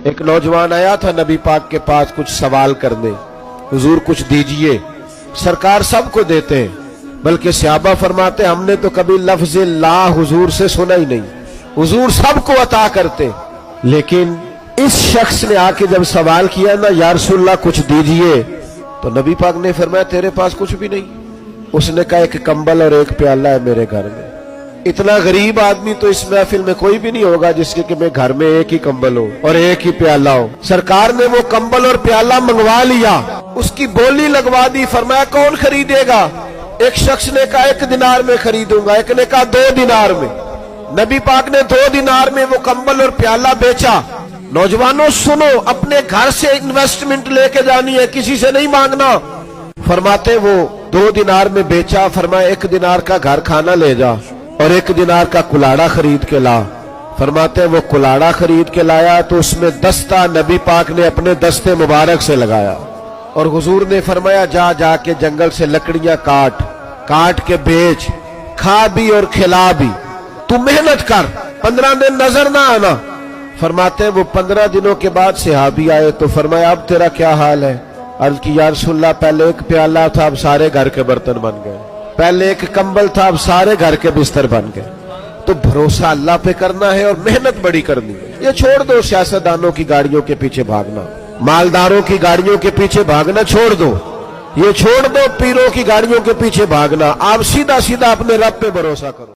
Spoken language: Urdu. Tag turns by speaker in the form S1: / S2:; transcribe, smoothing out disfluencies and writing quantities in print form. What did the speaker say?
S1: ایک نوجوان آیا تھا نبی پاک کے پاس کچھ سوال کرنے، حضور کچھ دیجئے۔ سرکار سب کو دیتے ہیں، بلکہ صحابہ فرماتے ہم نے تو کبھی لفظ لا حضور سے سنا ہی نہیں، حضور سب کو عطا کرتے۔ لیکن اس شخص نے آ کے جب سوال کیا نا یا رسول اللہ کچھ دیجئے، تو نبی پاک نے فرمایا تیرے پاس کچھ بھی نہیں۔ اس نے کہا ایک کمبل اور ایک پیالہ ہے میرے گھر میں۔ اتنا غریب آدمی تو اس محفل میں کوئی بھی نہیں ہوگا جس کے کہ میں گھر میں ایک ہی کمبل ہو اور ایک ہی پیالہ ہو۔ سرکار نے وہ کمبل اور پیالہ منگوا لیا، اس کی بولی لگوا دی، فرمایا کون خریدے گا؟ ایک شخص نے کہا 1 دینار میں خریدوں گا، ایک نے کہا 2 دینار میں۔ نبی پاک نے 2 دینار میں وہ کمبل اور پیالہ بیچا۔ نوجوانوں سنو، اپنے گھر سے انویسٹمنٹ لے کے جانی ہے، کسی سے نہیں مانگنا۔ فرماتے وہ 2 دینار میں بیچا، فرمایا 1 دینار کا گھر کھانا لے جا اور 1 دینار کا کلاڑا خرید کے لا۔ فرماتے وہ کلاڑا خرید کے لایا تو اس میں دستہ نبی پاک نے اپنے دستے مبارک سے لگایا، اور حضور نے فرمایا جا جا کے جنگل سے لکڑیاں کاٹ کے بیچ، کھا بھی اور کھلا بھی، تو محنت کر، 15 دن نظر نہ آنا۔ فرماتے وہ 15 دنوں کے بعد صحابی آئے تو فرمایا اب تیرا کیا حال ہے؟ عرض کی یا رسول اللہ پہلے 1 پیالہ تھا اب سارے گھر کے برتن بن گئے، پہلے 1 کمبل تھا اب سارے گھر کے بستر بن گئے۔ تو بھروسہ اللہ پہ کرنا ہے اور محنت بڑی کرنی ہے۔ یہ چھوڑ دو سیاستدانوں کی گاڑیوں کے پیچھے بھاگنا، مالداروں کی گاڑیوں کے پیچھے بھاگنا چھوڑ دو، یہ چھوڑ دو پیروں کی گاڑیوں کے پیچھے بھاگنا، آپ سیدھا اپنے رب پہ بھروسہ کرو۔